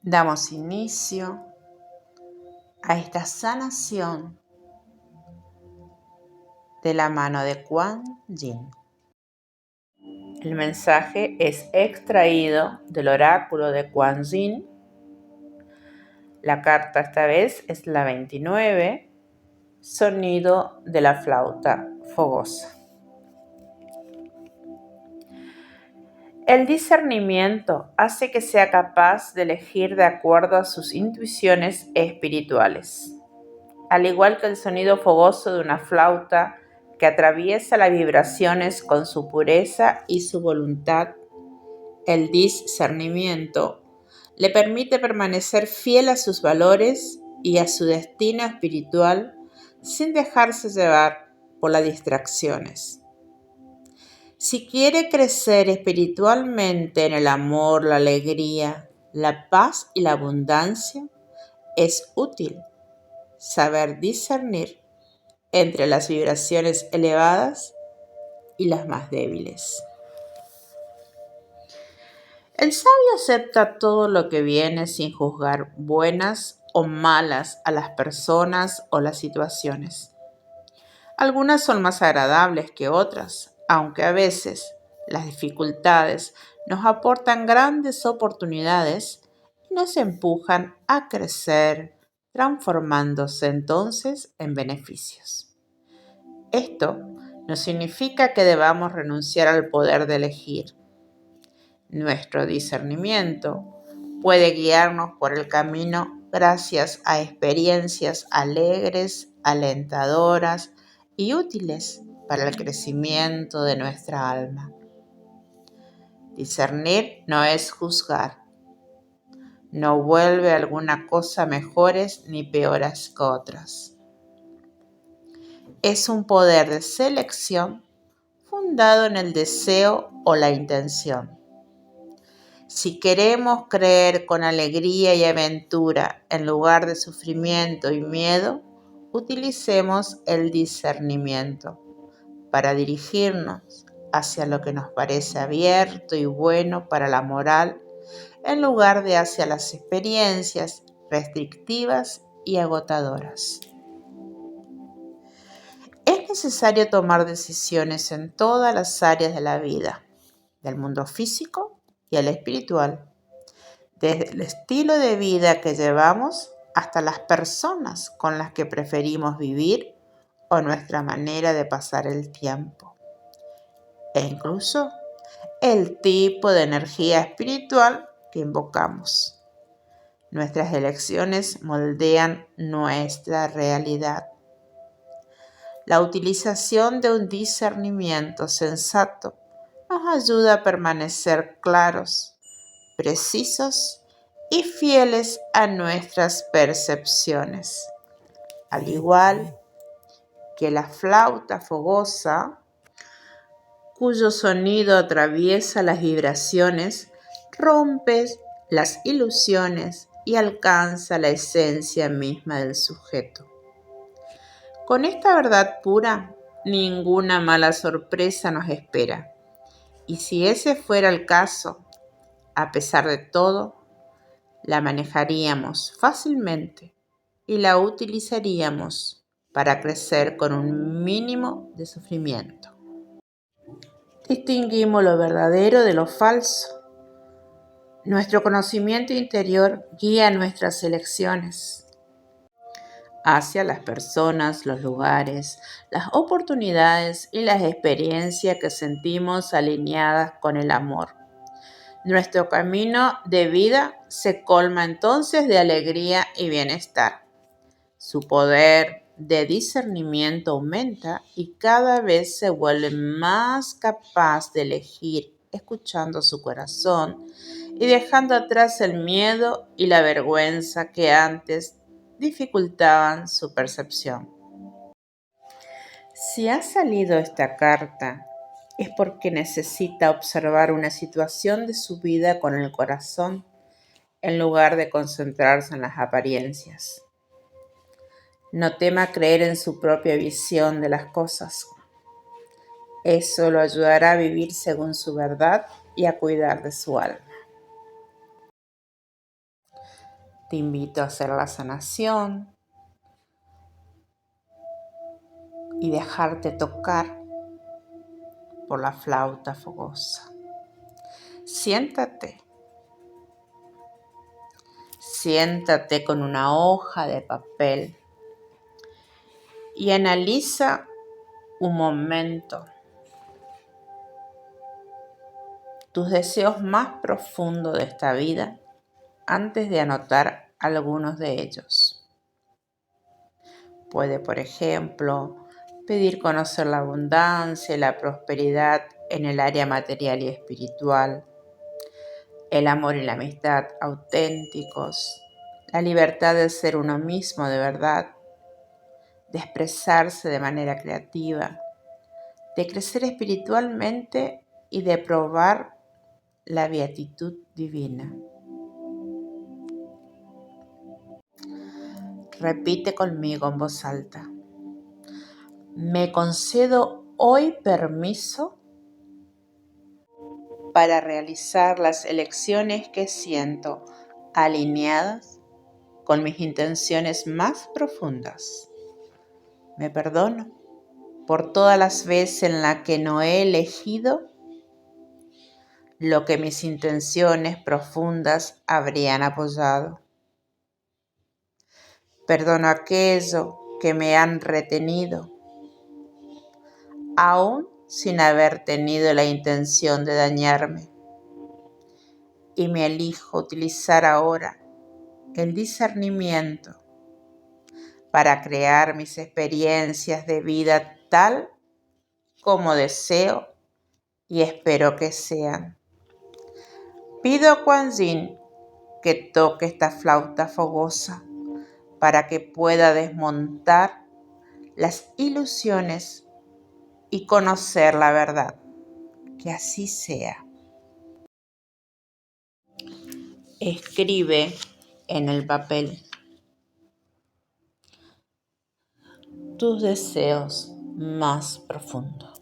Damos inicio a esta sanación de la mano de Kuan Yin. El mensaje es extraído del oráculo de Kuan Yin. La carta esta vez es la 29, sonido de la flauta fogosa. El discernimiento hace que sea capaz de elegir de acuerdo a sus intuiciones espirituales. Al igual que el sonido fogoso de una flauta que atraviesa las vibraciones con su pureza y su voluntad, el discernimiento le permite permanecer fiel a sus valores y a su destino espiritual sin dejarse llevar por las distracciones. Si quiere crecer espiritualmente en el amor, la alegría, la paz y la abundancia, es útil saber discernir entre las vibraciones elevadas y las más débiles. El sabio acepta todo lo que viene sin juzgar buenas o malas a las personas o las situaciones. Algunas son más agradables que otras, aunque a veces las dificultades nos aportan grandes oportunidades y nos empujan a crecer, transformándose entonces en beneficios. Esto no significa que debamos renunciar al poder de elegir. Nuestro discernimiento puede guiarnos por el camino gracias a experiencias alegres, alentadoras y útiles para el crecimiento de nuestra alma. Discernir no es juzgar. No vuelve alguna cosa mejores ni peores que otras. Es un poder de selección fundado en el deseo o la intención. Si queremos creer con alegría y aventura en lugar de sufrimiento y miedo, utilicemos el discernimiento para dirigirnos hacia lo que nos parece abierto y bueno para la moral, en lugar de hacia las experiencias restrictivas y agotadoras. Es necesario tomar decisiones en todas las áreas de la vida, del mundo físico y el espiritual, desde el estilo de vida que llevamos hasta las personas con las que preferimos vivir o nuestra manera de pasar el tiempo. E incluso el tipo de energía espiritual que invocamos. Nuestras elecciones moldean nuestra realidad. La utilización de un discernimiento sensato nos ayuda a permanecer claros, precisos y fieles a nuestras percepciones. Al igual que la flauta fogosa, cuyo sonido atraviesa las vibraciones, rompe las ilusiones y alcanza la esencia misma del sujeto. Con esta verdad pura, ninguna mala sorpresa nos espera. Y si ese fuera el caso, a pesar de todo, la manejaríamos fácilmente y la utilizaríamos para crecer con un mínimo de sufrimiento. Distinguimos lo verdadero de lo falso. Nuestro conocimiento interior guía nuestras elecciones hacia las personas, los lugares, las oportunidades y las experiencias que sentimos alineadas con el amor. Nuestro camino de vida se colma entonces de alegría y bienestar. Su poder de discernimiento aumenta y cada vez se vuelve más capaz de elegir, escuchando su corazón y dejando atrás el miedo y la vergüenza que antes dificultaban su percepción. Si ha salido esta carta, es porque necesita observar una situación de su vida con el corazón en lugar de concentrarse en las apariencias. No tema creer en su propia visión de las cosas. Eso lo ayudará a vivir según su verdad y a cuidar de su alma. Te invito a hacer la sanación y dejarte tocar por la flauta fogosa. Siéntate con una hoja de papel y analiza un momento tus deseos más profundos de esta vida antes de anotar algunos de ellos. Puede, por ejemplo, pedir conocer la abundancia y la prosperidad en el área material y espiritual, el amor y la amistad auténticos, la libertad de ser uno mismo de verdad, de expresarse de manera creativa, de crecer espiritualmente y de probar la beatitud divina. Repite conmigo en voz alta. Me concedo hoy permiso para realizar las elecciones que siento alineadas con mis intenciones más profundas. Me perdono por todas las veces en las que no he elegido lo que mis intenciones profundas habrían apoyado. Perdono aquello que me han retenido, aún sin haber tenido la intención de dañarme. Y me elijo utilizar ahora el discernimiento para crear mis experiencias de vida tal como deseo y espero que sean. Pido a Kuan Yin que toque esta flauta fogosa para que pueda desmontar las ilusiones y conocer la verdad. Que así sea. Escribe en el papel tus deseos más profundos.